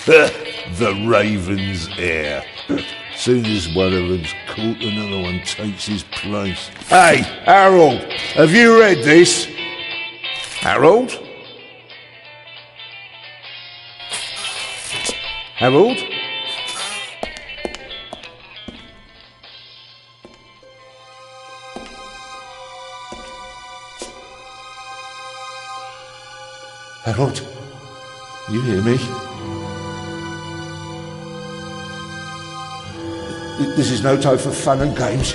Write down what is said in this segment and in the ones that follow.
The Raven's heir. Soon as one of them's caught, another one takes his place. Hey, Harold, have you read this? Harold? Harold? Harold? You hear me? This is no time for fun and games.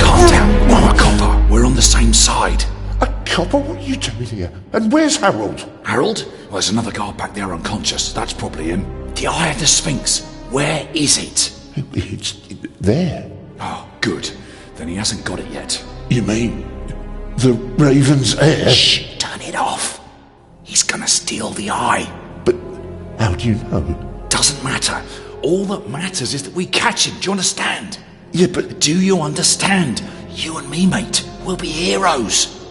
Calm down. I'm a copper. We're on the same side. A copper? What are you doing here? And where's Harold? Harold? Well, there's another guard back there unconscious. That's probably him. The Eye of the Sphinx. Where is it? It's there. Oh, good. Then he hasn't got it yet. You mean the Raven's heir? Shh! Turn it off. He's gonna steal the eye. But how do you know? Doesn't matter. All that matters is that we catch him. Do you understand? Yeah, but... Do you understand? You and me, mate. We'll be heroes.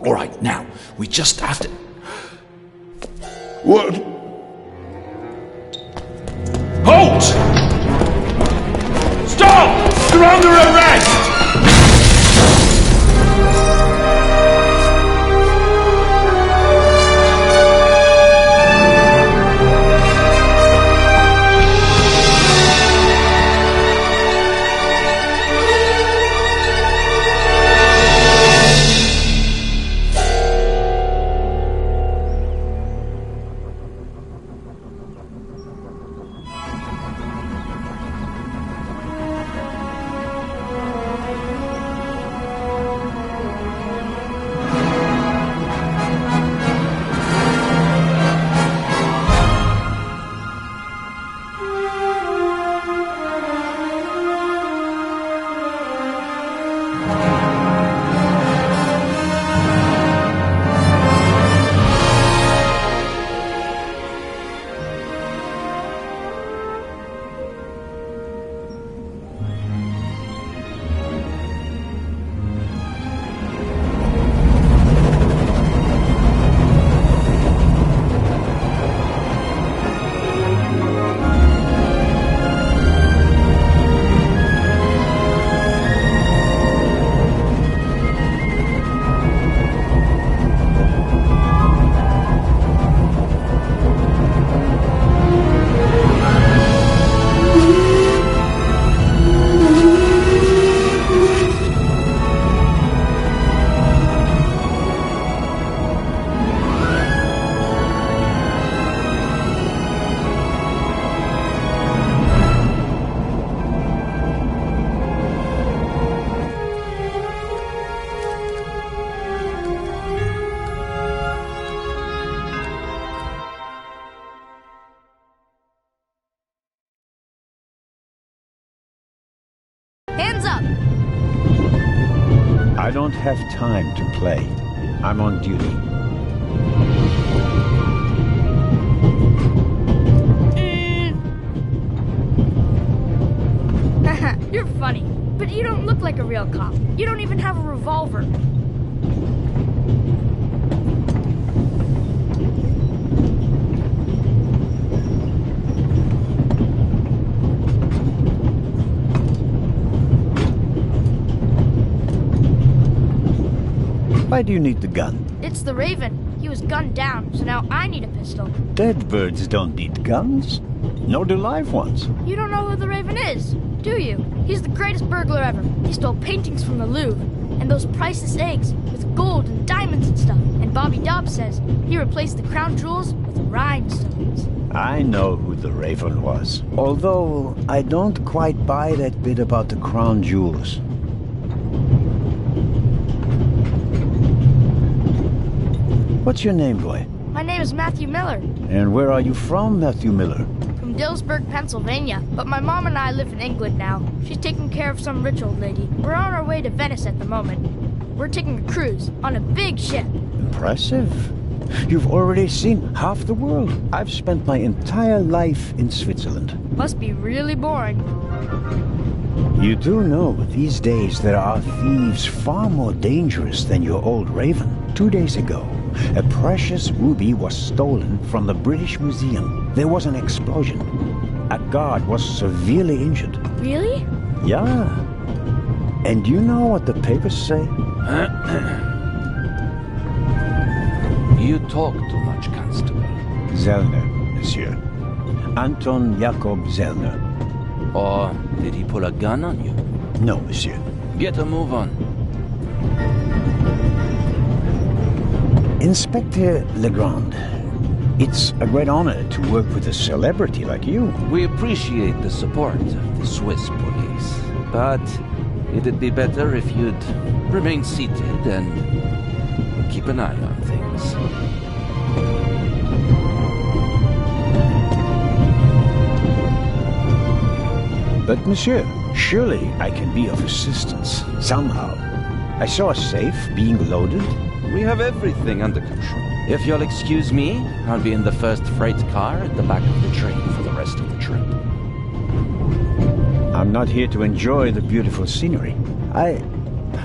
All right, now, we just have to... What? Halt! Stop! You're under arrest! Hands up! I don't have time to play. I'm on duty. You're funny, but you don't look like a real cop. You don't even have a revolver. Why do you need the gun? It's the Raven. He was gunned down, so now I need a pistol. Dead birds don't need guns. Nor do live ones. You don't know who the Raven is, do you? He's the greatest burglar ever. He stole paintings from the Louvre, and those priceless eggs with gold and diamonds and stuff. And Bobby Dobbs says he replaced the crown jewels with rhinestones. I know who the Raven was. Although, I don't quite buy that bit about the crown jewels. What's your name, boy? My name is Matthew Miller. And where are you from, Matthew Miller? From Dillsburg, Pennsylvania. But my mom and I live in England now. She's taking care of some rich old lady. We're on our way to Venice at the moment. We're taking a cruise on a big ship. Impressive. You've already seen half the world. I've spent my entire life in Switzerland. Must be really boring. You do know these days there are thieves far more dangerous than your old raven. 2 days ago, a precious ruby was stolen from the British Museum. There was an explosion. A guard was severely injured. Really? Yeah. And you know what the papers say? You talk too much, Constable. Zellner, monsieur. Anton Jakob Zellner. Or did he pull a gun on you? No, monsieur. Get a move on. Inspector Legrand, it's a great honor to work with a celebrity like you. We appreciate the support of the Swiss police, but it'd be better if you'd remain seated and keep an eye on things. But, monsieur, surely I can be of assistance, somehow. I saw a safe being loaded. We have everything under control. If you'll excuse me, I'll be in the first freight car at the back of the train for the rest of the trip. I'm not here to enjoy the beautiful scenery. I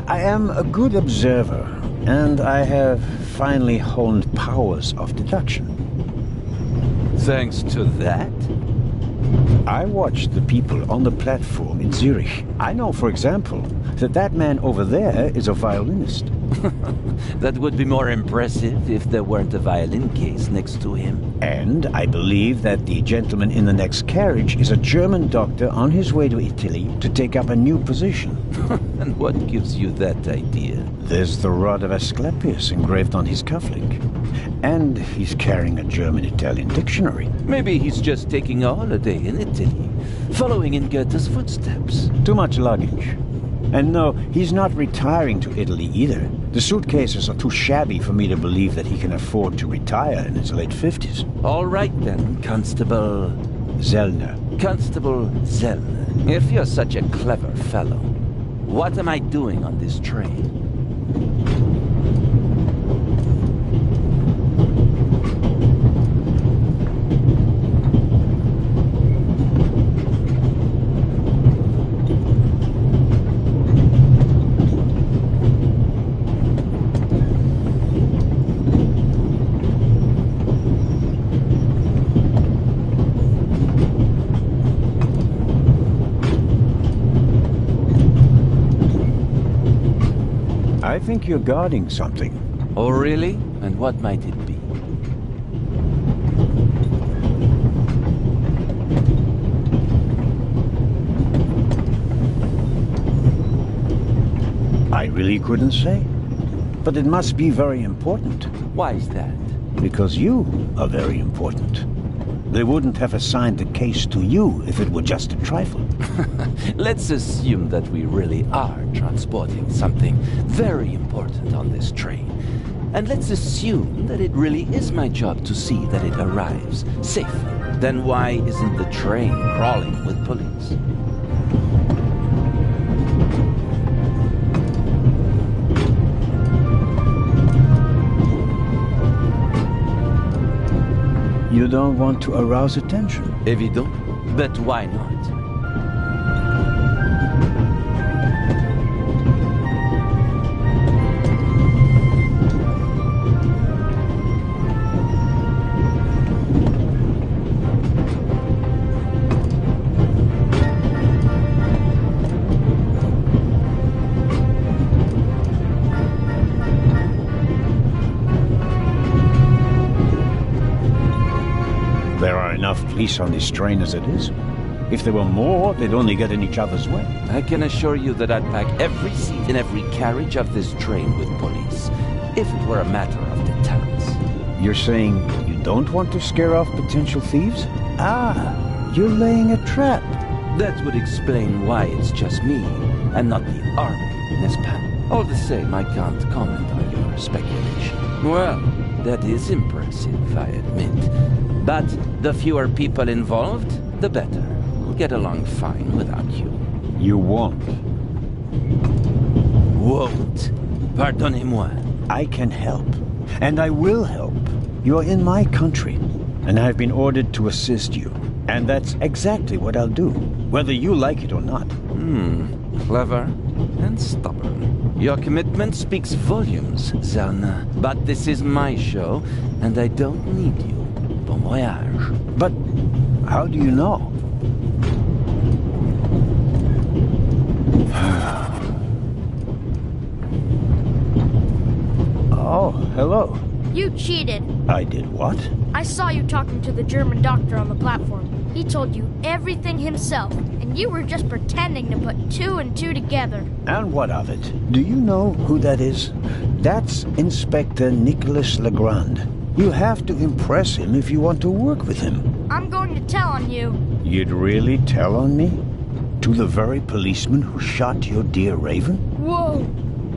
am a good observer, and I have finally honed powers of deduction. Thanks to that? I watched the people on the platform in Zurich. I know, for example, that man over there is a violinist. That would be more impressive if there weren't a violin case next to him. And I believe that the gentleman in the next carriage is a German doctor on his way to Italy to take up a new position. And what gives you that idea? There's the rod of Asclepius engraved on his cufflink. And he's carrying a German-Italian dictionary. Maybe he's just taking a holiday in Italy, following in Goethe's footsteps. Too much luggage. And no, he's not retiring to Italy either. The suitcases are too shabby for me to believe that he can afford to retire in his late 50s. All right then, Constable... Zellner. Constable Zellner. If you're such a clever fellow, what am I doing on this train? I think you're guarding something. Oh, really? And what might it be? I really couldn't say. But it must be very important. Why is that? Because you are very important. They wouldn't have assigned the case to you if it were just a trifle. Let's assume that we really are transporting something very important on this train. And let's assume that it really is my job to see that it arrives safely. Then why isn't the train crawling with police? You don't want to arouse attention. Évident. But why not? There are enough police on this train as it is. If there were more, they'd only get in each other's way. I can assure you that I'd pack every seat in every carriage of this train with police, if it were a matter of deterrence. You're saying you don't want to scare off potential thieves? Ah, you're laying a trap. That would explain why it's just me, and not the army, n'est-ce pas? All the same, I can't comment on your speculation. Well, that is impressive, I admit. But the fewer people involved, the better. We'll get along fine without you. You won't. Won't? Pardonnez-moi. I can help. and I will help. You're in my country, and I've been ordered to assist you. And that's exactly what I'll do, whether you like it or not. Clever and stubborn. Your commitment speaks volumes, Zelna. But this is my show, and I don't need you. Bon voyage. But how do you know? Oh, hello. You cheated. I did what? I saw you talking to the German doctor on the platform. He told you everything himself, and you were just pretending to put two and two together. And what of it? Do you know who that is? That's Inspector Nicholas Legrand. You have to impress him if you want to work with him. I'm going to tell on you. You'd really tell on me? To the very policeman who shot your dear Raven? Whoa,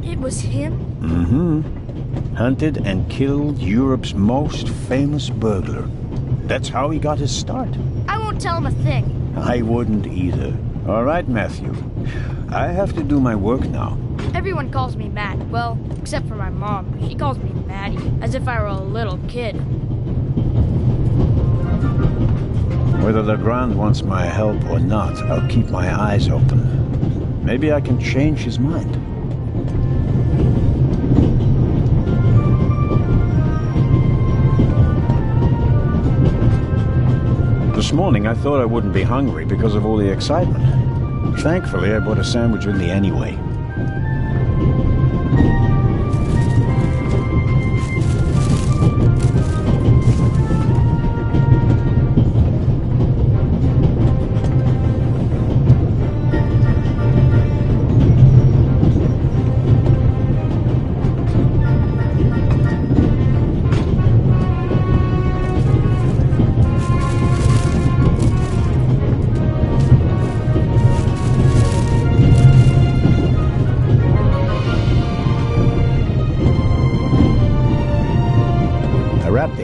it was him? Mm-hmm. Hunted and killed Europe's most famous burglar. That's how he got his start. I won't tell him a thing. I wouldn't either. All right, Matthew. I have to do my work now. Everyone calls me Matt. Well, except for my mom. She calls me Maddie, as if I were a little kid. Whether Legrand wants my help or not, I'll keep my eyes open. Maybe I can change his mind. This morning, I thought I wouldn't be hungry because of all the excitement. Thankfully, I bought a sandwich with me anyway.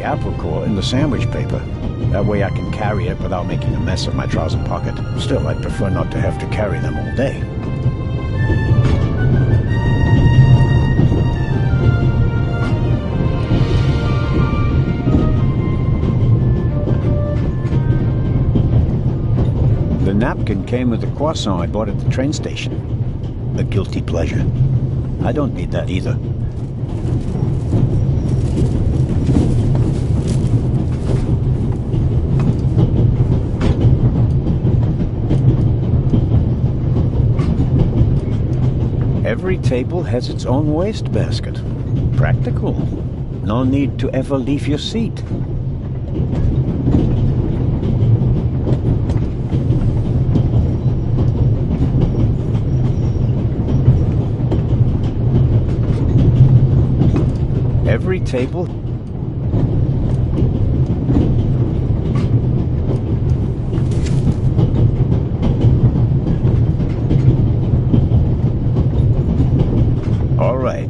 Apple core in the sandwich paper. That way I can carry it without making a mess of my trouser pocket. Still, I'd prefer not to have to carry them all day. The napkin came with the croissant I bought at the train station. A guilty pleasure. I don't need that either. Every table has its own wastebasket. Practical. No need to ever leave your seat. Every table. All right.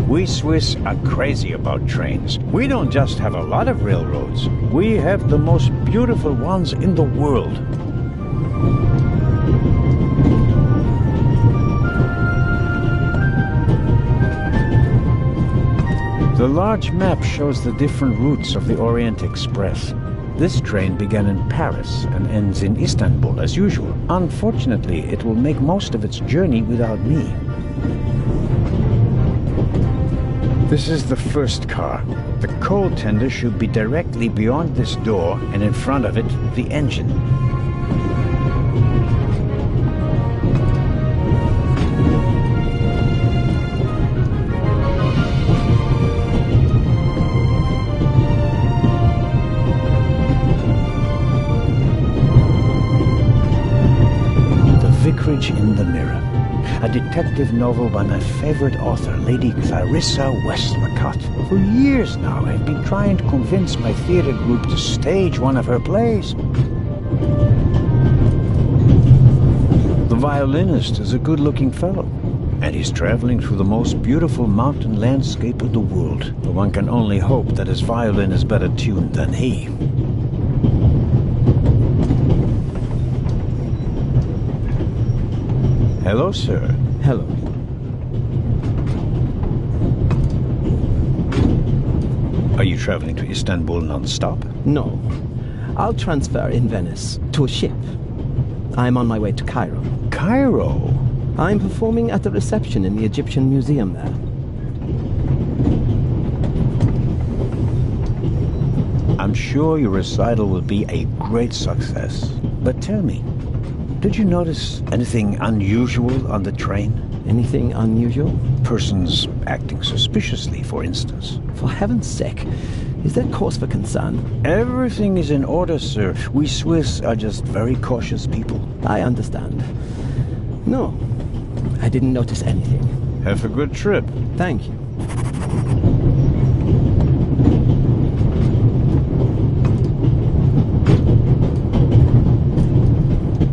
We Swiss are crazy about trains. We don't just have a lot of railroads. We have the most beautiful ones in the world. The large map shows the different routes of the Orient Express. This train began in Paris and ends in Istanbul as usual. Unfortunately, it will make most of its journey without me. This is the first car. The coal tender should be directly beyond this door, and in front of it, the engine. The vicarage Page in the Mirror, a detective novel by my favorite author, Lady Clarissa Westmacott. For years now, I've been trying to convince my theater group to stage one of her plays. The violinist is a good-looking fellow, and he's traveling through the most beautiful mountain landscape of the world. But one can only hope that his violin is better tuned than he. Hello, sir. Hello. Are you traveling to Istanbul non-stop? No. I'll transfer in Venice to a ship. I'm on my way to Cairo. Cairo? I'm performing at the reception in the Egyptian Museum there. I'm sure your recital will be a great success. But tell me, did you notice anything unusual on the train? Anything unusual? Persons acting suspiciously, for instance. For heaven's sake, is that cause for concern? Everything is in order, sir. We Swiss are just very cautious people. I understand. No, I didn't notice anything. Have a good trip. Thank you.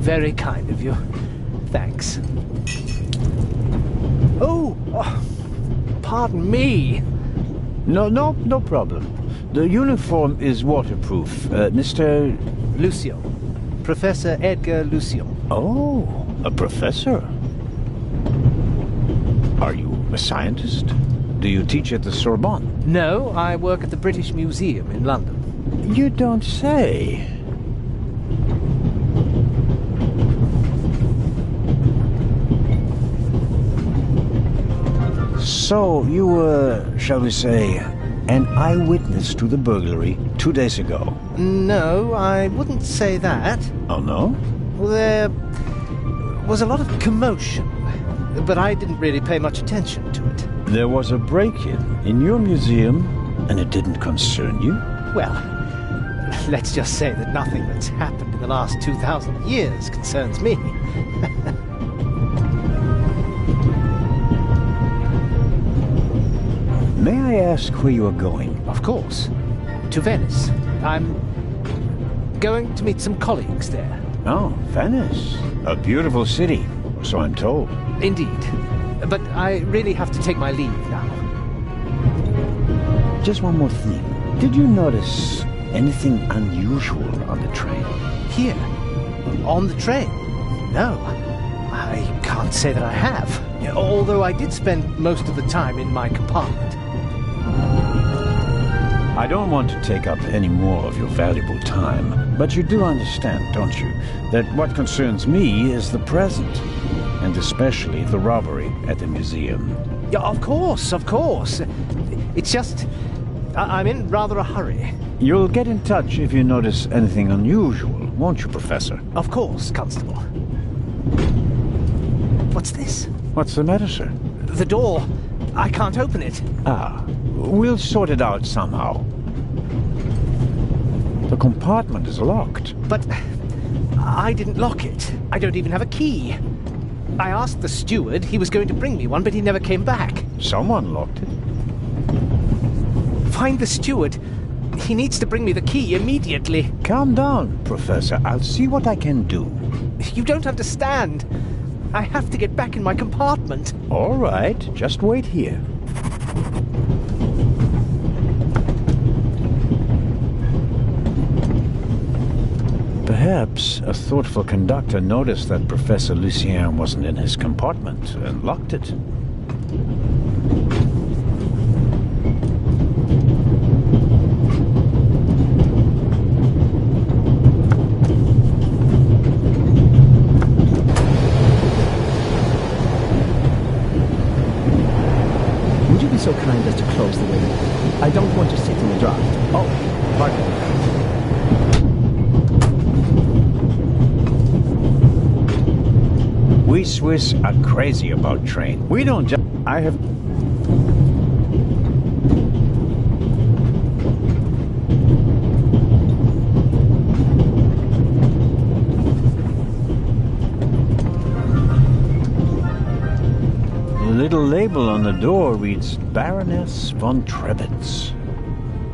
Very kind of you. Thanks. Oh, pardon me. No problem. The uniform is waterproof. Mr. Lucio. Professor Edgar Lucio. Oh, a professor. Are you a scientist? Do you teach at the Sorbonne? No, I work at the British Museum in London. You don't say. So, you were, shall we say, an eyewitness to the burglary 2 days ago? No, I wouldn't say that. Oh, no? There was a lot of commotion, but I didn't really pay much attention to it. There was a break-in in your museum, and it didn't concern you? Well, let's just say that nothing that's happened in the last 2,000 years concerns me. May I ask where you are going? Of course. To Venice. I'm going to meet some colleagues there. Oh, Venice. A beautiful city, so I'm told. Indeed. But I really have to take my leave now. Just one more thing. Did you notice anything unusual on the train? Here? On the train? No. I can't say that I have. Although I did spend most of the time in my compartment. I don't want to take up any more of your valuable time, but you do understand, don't you, that what concerns me is the present, and especially the robbery at the museum. Yeah, of course, of course. It's just, I'm in rather a hurry. You'll get in touch if you notice anything unusual, won't you, Professor? Of course, Constable. What's this? What's the matter, sir? The door. I can't open it. Ah, we'll sort it out somehow. The compartment is locked. But I didn't lock it. I don't even have a key. I asked the steward. He was going to bring me one, but he never came back. Someone locked it. Find the steward. He needs to bring me the key immediately. Calm down, Professor. I'll see what I can do. You don't understand. I have to get back in my compartment. All right, just wait here. Perhaps a thoughtful conductor noticed that Professor Lucien wasn't in his compartment and locked it. Would you be so kind as to close the window? I don't want to sit in the draught. Oh, pardon. We Swiss are crazy about train. We don't just... I have... door reads Baroness von Trebitz.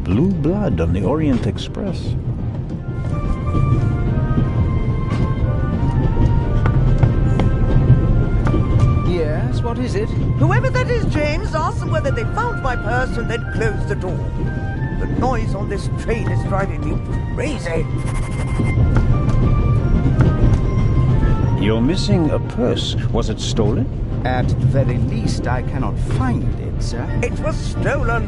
Blue blood on the Orient Express. Yes, what is it? Whoever that is, James, ask them whether they found my purse and then closed the door. The noise on this train is driving me crazy. You're missing a purse. Was it stolen? At the very least, I cannot find it, sir. It was stolen.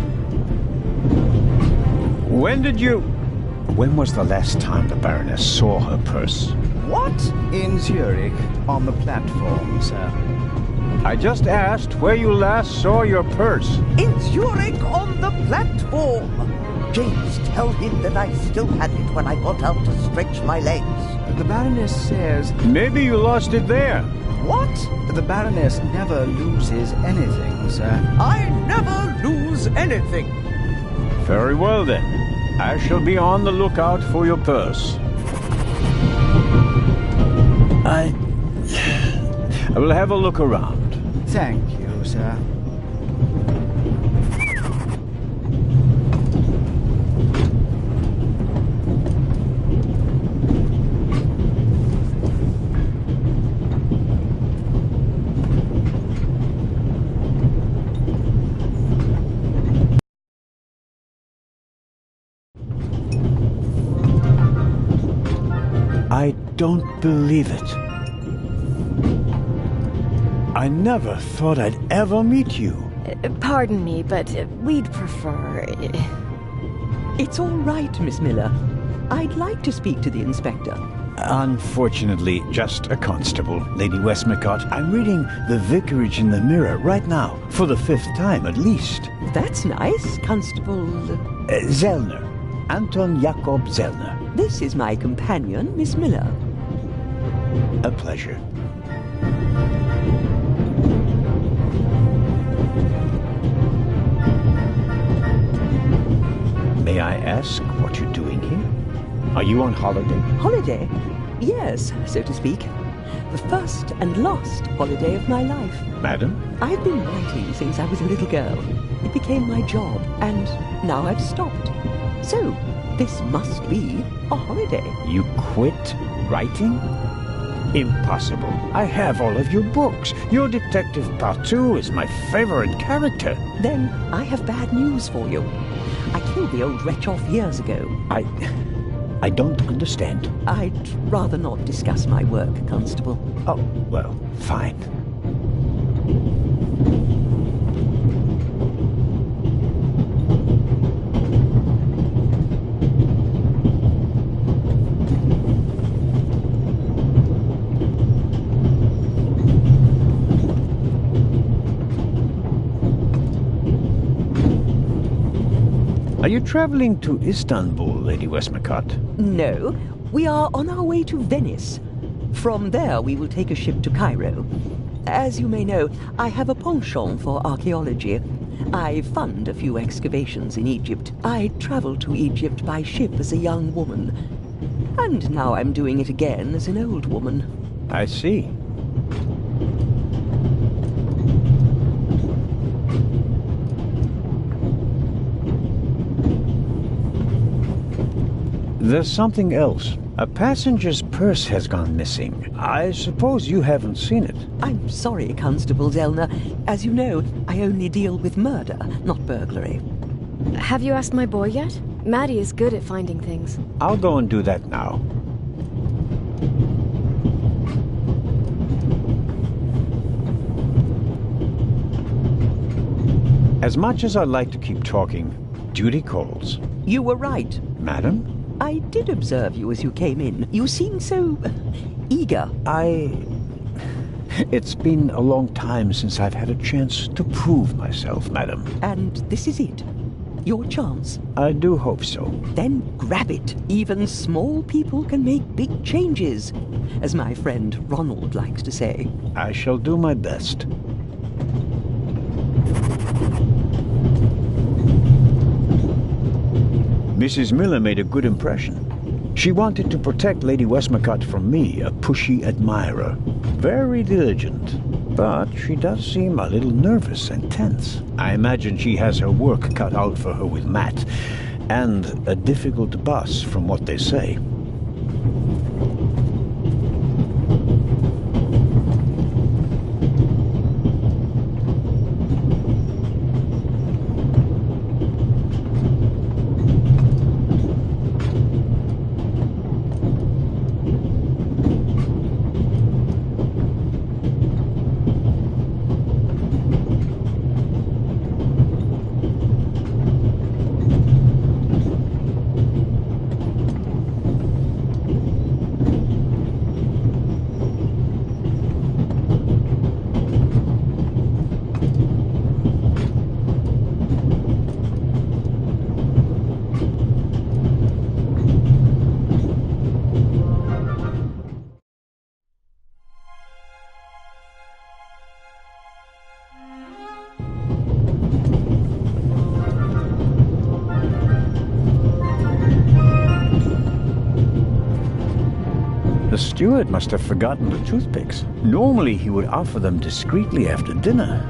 When was the last time the Baroness saw her purse? What? In Zurich, on the platform, sir. I just asked where you last saw your purse. In Zurich on the platform. James, tell him that I still had it when I got out to stretch my legs. The Baroness says... Maybe you lost it there. What? The Baroness never loses anything, sir. I never lose anything. Very well then. I shall be on the lookout for your purse. I will have a look around. Thank you, sir. I don't believe it. I never thought I'd ever meet you. Pardon me, but we'd prefer... It's all right, Miss Miller. I'd like to speak to the inspector. Unfortunately, just a constable, Lady Westmacott. I'm reading The Vicarage in the Mirror right now, for the 5th time at least. That's nice, Constable... Zellner. Anton Jakob Zellner. This is my companion, Miss Miller. A pleasure. May I ask what you're doing here? Are you on holiday? Holiday? Yes, so to speak. The first and last holiday of my life. Madam? I've been writing since I was a little girl. It became my job, and now I've stopped. So, this must be a holiday. You quit writing? Impossible. I have all of your books. Your Detective Partout is my favorite character. Then I have bad news for you. I killed the old wretch off years ago. I don't understand. I'd rather not discuss my work, Constable. Oh, well, fine. Are you traveling to Istanbul, Lady Westmacott? No, we are on our way to Venice. From there, we will take a ship to Cairo. As you may know, I have a penchant for archaeology. I fund a few excavations in Egypt. I traveled to Egypt by ship as a young woman. And now I'm doing it again as an old woman. I see. There's something else. A passenger's purse has gone missing. I suppose you haven't seen it. I'm sorry, Constable Zellner. As you know, I only deal with murder, not burglary. Have you asked my boy yet? Maddie is good at finding things. I'll go and do that now. As much as I'd like to keep talking, duty calls. You were right. Madam? I did observe you as you came in. You seemed so... eager. It's been a long time since I've had a chance to prove myself, madam. And this is it. Your chance. I do hope so. Then grab it. Even small people can make big changes, as my friend Ronald likes to say. I shall do my best. Mrs. Miller made a good impression. She wanted to protect Lady Westmacott from me, a pushy admirer. Very diligent. But she does seem a little nervous and tense. I imagine she has her work cut out for her with Matt, and a difficult bus from what they say. The steward must have forgotten the toothpicks. Normally he would offer them discreetly after dinner.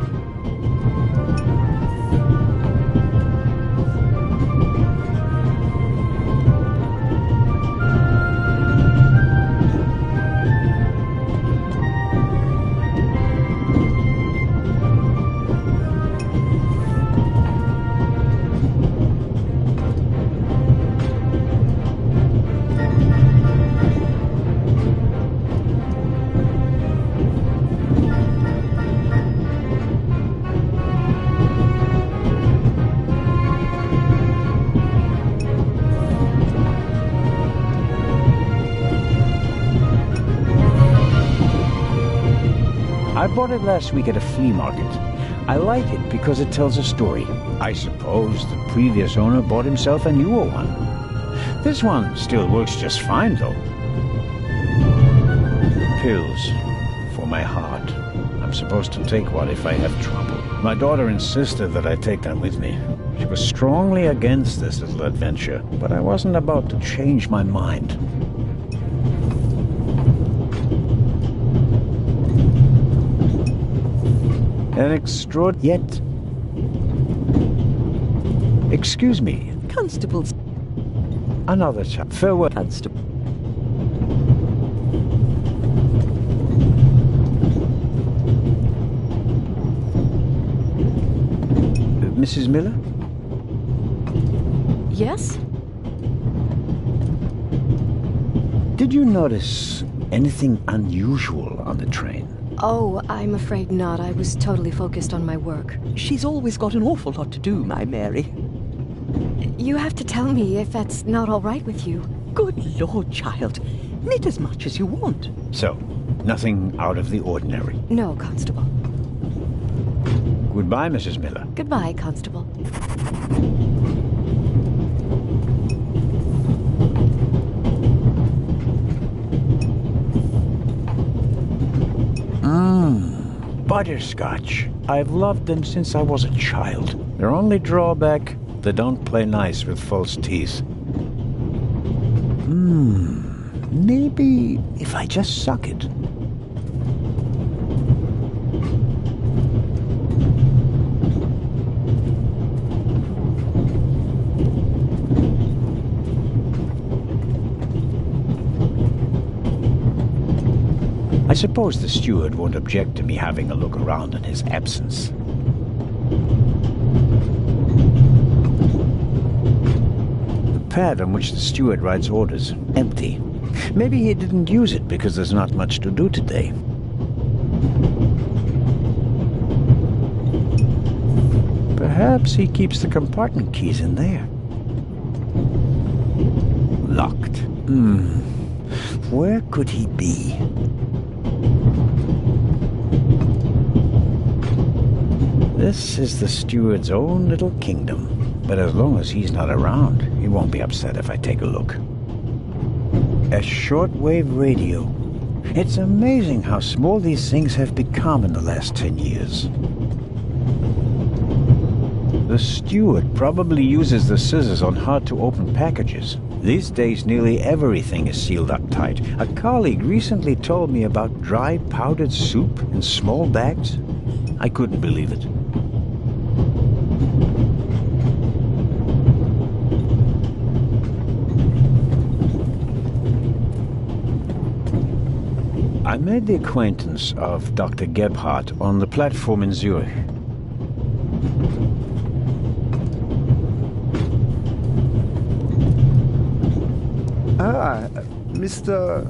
I bought it last week at a flea market. I like it because it tells a story. I suppose the previous owner bought himself a newer one. This one still works just fine, though. Pills for my heart. I'm supposed to take one if I have trouble. My daughter insisted that I take them with me. She was strongly against this little adventure, but I wasn't about to change my mind. An yet. Excuse me. Constables. Another chap. Farewell. Constable. Mrs. Miller? Yes? Did you notice anything unusual on the train? Oh, I'm afraid not. I was totally focused on my work. She's always got an awful lot to do, my Mary. You have to tell me if that's not all right with you. Good Lord, child. Knit as much as you want. So, nothing out of the ordinary. No, Constable. Goodbye, Mrs. Miller. Goodbye, Constable. Butterscotch. I've loved them since I was a child. Their only drawback, they don't play nice with false teeth. Maybe if I just suck it. I suppose the steward won't object to me having a look around in his absence. The pad on which the steward writes orders, empty. Maybe he didn't use it because there's not much to do today. Perhaps he keeps the compartment keys in there. Locked. Where could he be? This is the steward's own little kingdom. But as long as he's not around, he won't be upset if I take a look. A shortwave radio. It's amazing how small these things have become in the last 10 years. The steward probably uses the scissors on hard-to-open packages. These days, nearly everything is sealed up tight. A colleague recently told me about dried powdered soup in small bags. I couldn't believe it. I made the acquaintance of Dr. Gebhardt on the platform in Zurich. Ah, Mr.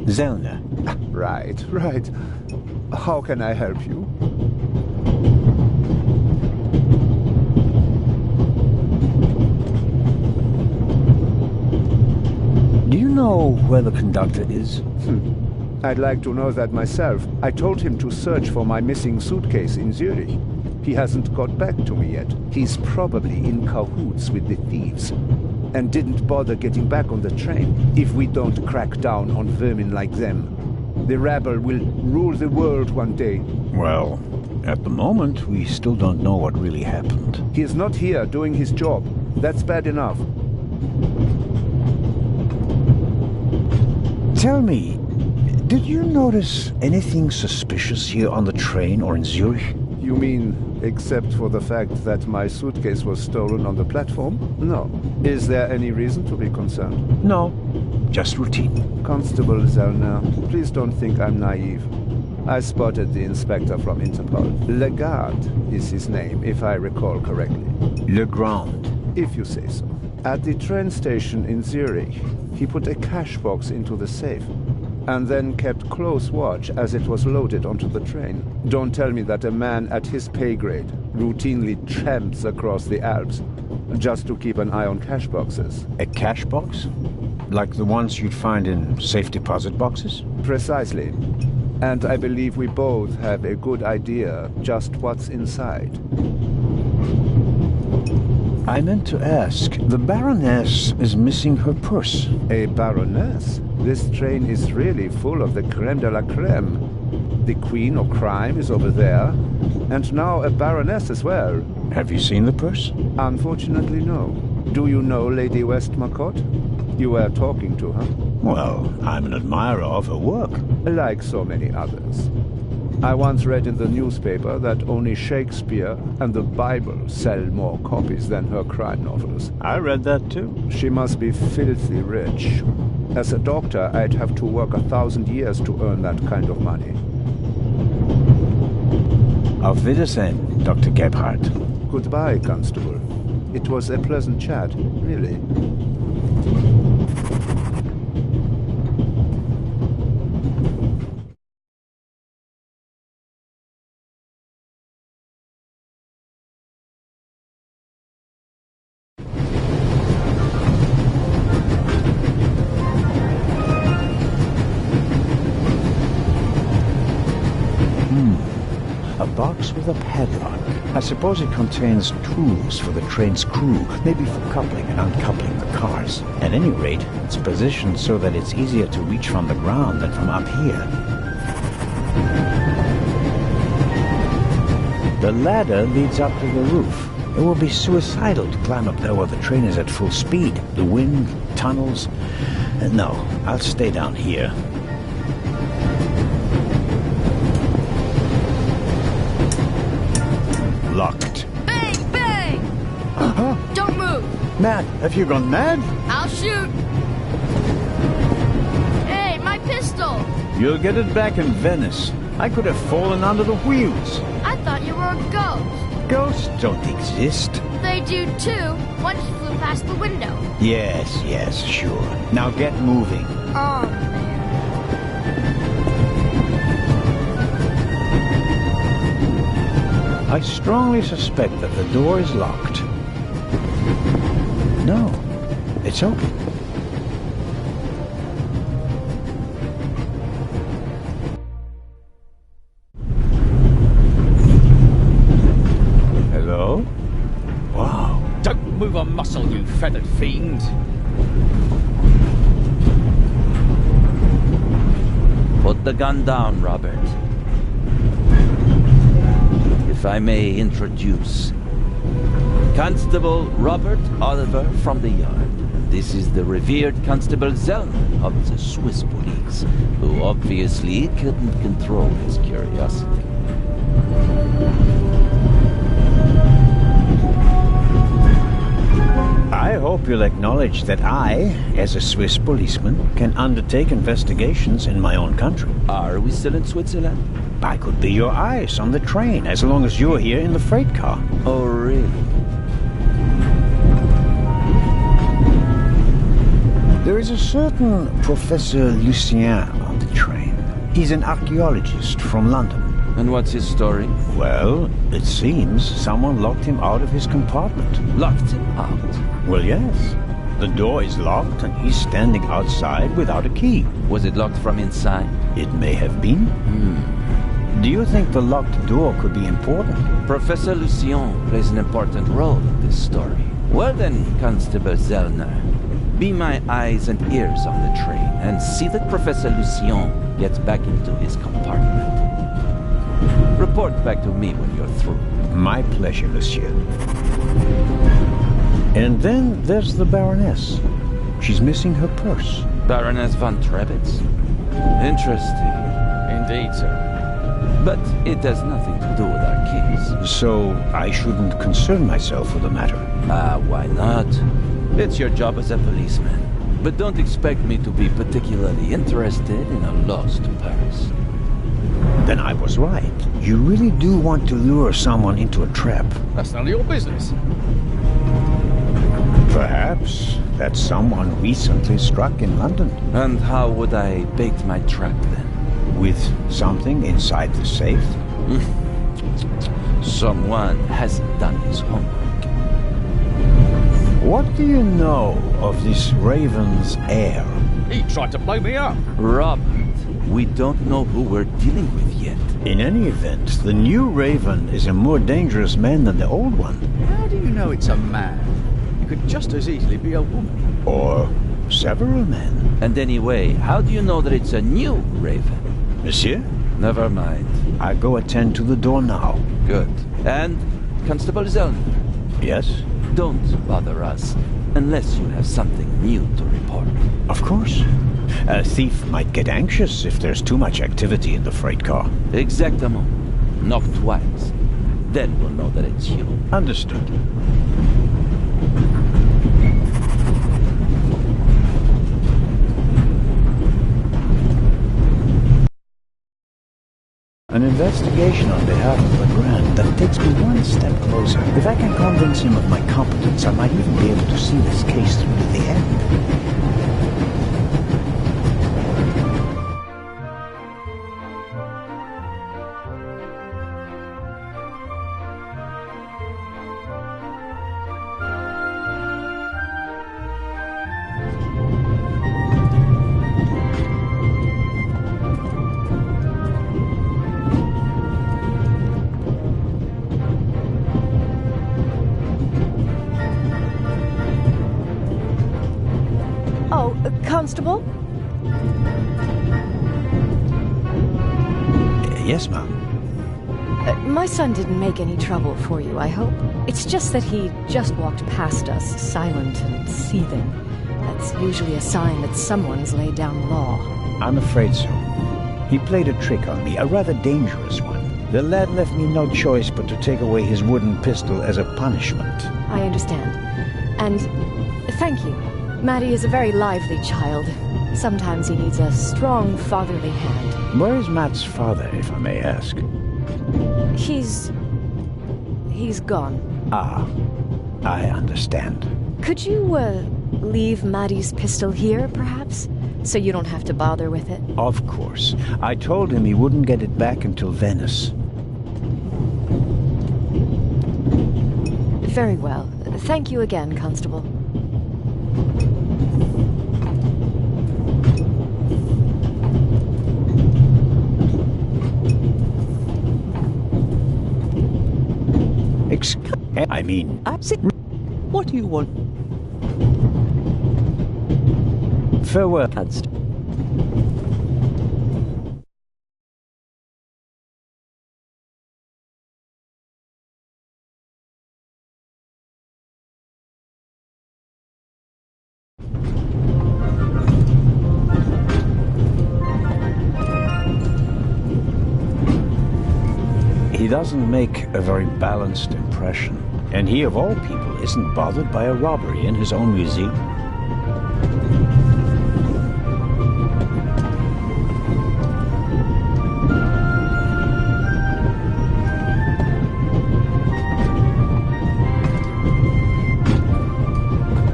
Zellner. Right. How can I help you? Do you know where the conductor is? I'd like to know that myself. I told him to search for my missing suitcase in Zurich. He hasn't got back to me yet. He's probably in cahoots with the thieves, and didn't bother getting back on the train. If we don't crack down on vermin like them, the rabble will rule the world one day. Well, at the moment, we still don't know what really happened. He is not here doing his job. That's bad enough. Tell me, did you notice anything suspicious here on the train or in Zurich? You mean, except for the fact that my suitcase was stolen on the platform? No. Is there any reason to be concerned? No, just routine. Constable Zellner, please don't think I'm naive. I spotted the inspector from Interpol. Legarde is his name, if I recall correctly. Legrand. If you say so. At the train station in Zurich, he put a cash box into the safe, and then kept close watch as it was loaded onto the train. Don't tell me that a man at his pay grade routinely tramps across the Alps just to keep an eye on cash boxes. A cash box? Like the ones you'd find in safe deposit boxes? Precisely. And I believe we both have a good idea just what's inside. I meant to ask, the Baroness is missing her purse. A Baroness? This train is really full of the creme de la creme. The Queen of Crime is over there, and now a Baroness as well. Have you seen the purse? Unfortunately, no. Do you know Lady Westmacott? You were talking to her. Well, I'm an admirer of her work. Like so many others. I once read in the newspaper that only Shakespeare and the Bible sell more copies than her crime novels. I read that too. She must be filthy rich. As a doctor, I'd have to work 1,000 years to earn that kind of money. Auf Wiedersehen, Dr. Gebhardt. Goodbye, Constable. It was a pleasant chat, really. A box with a padlock. I suppose it contains tools for the train's crew, maybe for coupling and uncoupling the cars. At any rate, it's positioned so that it's easier to reach from the ground than from up here. The ladder leads up to the roof. It will be suicidal to climb up there while the train is at full speed. The wind, tunnels... No, I'll stay down here. Locked. Bang! Bang! Huh? Don't move! Mad? Have you gone mad? I'll shoot! Hey, my pistol! You'll get it back in Venice. I could have fallen under the wheels. I thought you were a ghost. Ghosts don't exist. They do too. One just flew past the window. Yes, sure. Now get moving. Oh, man. I strongly suspect that the door is locked. No, it's open. Hello? Wow. Don't move a muscle, you feathered fiend. Put the gun down, Robert. If I may introduce Constable Robert Oliver from the yard. This is the revered Constable Zellner of the Swiss police, who obviously couldn't control his curiosity. I hope you'll acknowledge that I, as a Swiss policeman, can undertake investigations in my own country. Are we still in Switzerland? I could be your eyes on the train as long as you're here in the freight car. Oh, really? There is a certain Professor Lucien on the train. He's an archaeologist from London. And what's his story? Well, it seems someone locked him out of his compartment. Locked him out? Well, yes. The door is locked and he's standing outside without a key. Was it locked from inside? It may have been. Do you think the locked door could be important? Professor Lucien plays an important role in this story. Well then, Constable Zellner, be my eyes and ears on the train and see that Professor Lucien gets back into his compartment. Report back to me when you're through. My pleasure, monsieur. And then there's the Baroness. She's missing her purse. Baroness von Trebitz? Interesting. Indeed, sir. But it has nothing to do with our case. So I shouldn't concern myself with the matter? Why not? It's your job as a policeman. But don't expect me to be particularly interested in a lost purse. Then I was right. You really do want to lure someone into a trap. That's none of your business. Perhaps that someone recently struck in London. And how would I bait my trap then? With something inside the safe? Someone hasn't done his homework. What do you know of this Raven's heir? He tried to blow me up. Robert, we don't know who we're dealing with yet. In any event, the new Raven is a more dangerous man than the old one. How do you know it's a man? It could just as easily be a woman. Or several men. And anyway, how do you know that it's a new Raven? Monsieur? Never mind. I go attend to the door now. Good. And, Constable Zellner? Yes? Don't bother us, unless you have something new to report. Of course. A thief might get anxious if there's too much activity in the freight car. Exactement. Knock twice. Then we'll know that it's you. Understood. An investigation on behalf of Legrand that takes me one step closer. If I can convince him of my competence, I might even be able to see this case through to the end. Constable? Yes, ma'am. My son didn't make any trouble for you, I hope. It's just that he just walked past us, silent and seething. That's usually a sign that someone's laid down the law. I'm afraid so. He played a trick on me, a rather dangerous one. The lad left me no choice but to take away his wooden pistol as a punishment. I understand. And thank you. Matty is a very lively child. Sometimes he needs a strong fatherly hand. Where is Matt's father, if I may ask? He's gone. Ah, I understand. Could you, leave Matty's pistol here, perhaps? So you don't have to bother with it? Of course. I told him he wouldn't get it back until Venice. Very well. Thank you again, Constable. What do you want? Farewell. He doesn't make a very balanced impression. And he, of all people, isn't bothered by a robbery in his own museum.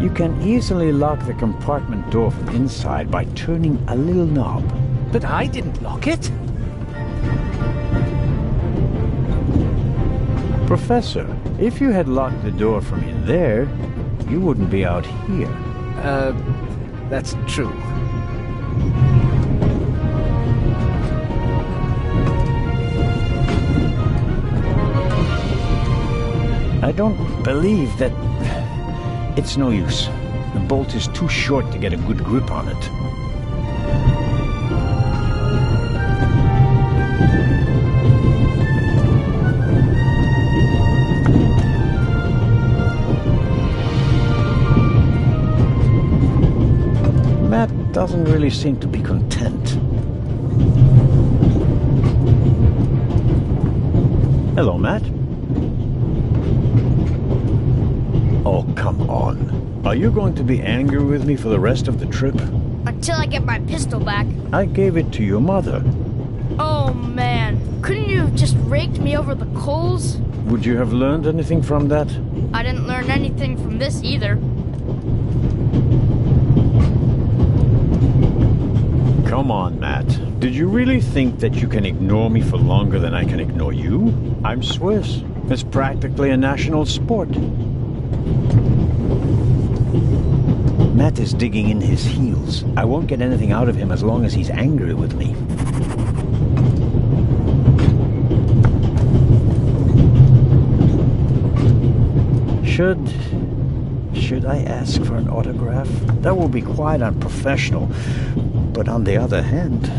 You can easily lock the compartment door from inside by turning a little knob. But I didn't lock it. Professor, if you had locked the door from in there, you wouldn't be out here. That's true. I don't believe that... It's no use. The bolt is too short to get a good grip on it. Matt doesn't really seem to be content. Hello, Matt. Oh, come on. Are you going to be angry with me for the rest of the trip? Until I get my pistol back. I gave it to your mother. Oh, man. Couldn't you have just raked me over the coals? Would you have learned anything from that? I didn't learn anything from this either. Come on, Matt. Did you really think that you can ignore me for longer than I can ignore you? I'm Swiss. It's practically a national sport. Matt is digging in his heels. I won't get anything out of him as long as he's angry with me. Should I ask for an autograph? That will be quite unprofessional. But on the other hand...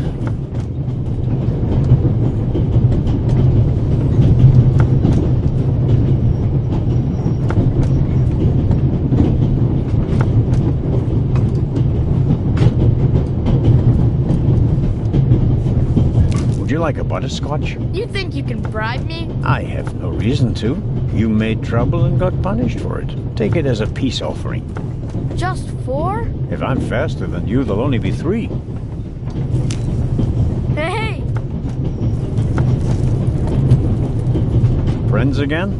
Would you like a butterscotch? You think you can bribe me? I have no reason to. You made trouble and got punished for it. Take it as a peace offering. Just 4? If I'm faster than you, there'll only be 3. Hey! Friends again?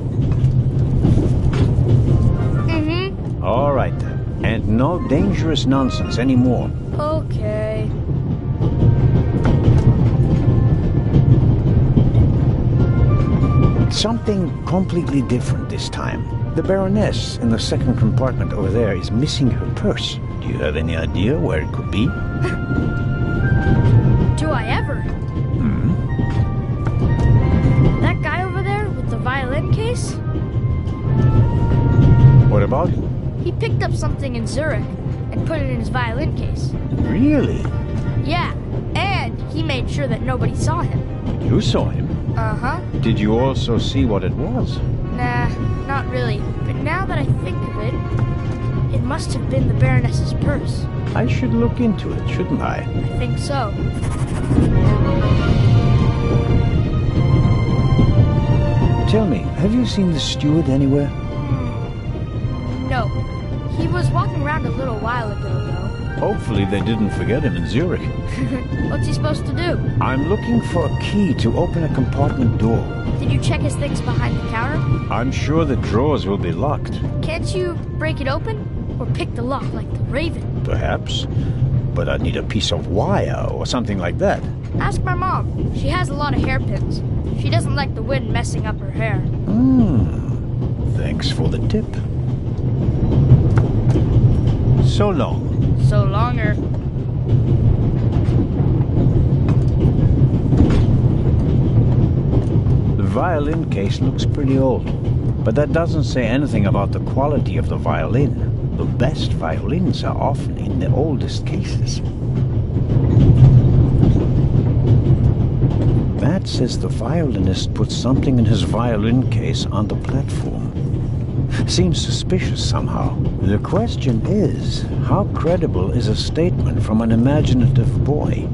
Mm-hmm. All right, then. And no dangerous nonsense anymore. Okay. Something completely different this time. The Baroness in the second compartment over there is missing her purse. Do you have any idea where it could be? Do I ever? That guy over there with the violin case? What about him? He picked up something in Zurich and put it in his violin case. Really? Yeah, and he made sure that nobody saw him. You saw him? Uh-huh. Did you also see what it was? Nah, not really. But now that I think of it, it must have been the Baroness's purse. I should look into it, shouldn't I? I think so. Tell me, have you seen the steward anywhere? No. He was walking around a little while ago, though. Hopefully they didn't forget him in Zurich. What's he supposed to do? I'm looking for a key to open a compartment door. Did you check his things behind the counter? I'm sure the drawers will be locked. Can't you break it open? Or pick the lock like the Raven? Perhaps. But I'd need a piece of wire or something like that. Ask my mom. She has a lot of hairpins. She doesn't like the wind messing up her hair. Thanks for the tip. So long. So longer. The violin case looks pretty old, but that doesn't say anything about the quality of the violin. The best violins are often in the oldest cases. Matt says the violinist put something in his violin case on the platform. Seems suspicious somehow. The question is, how credible is a statement from an imaginative boy?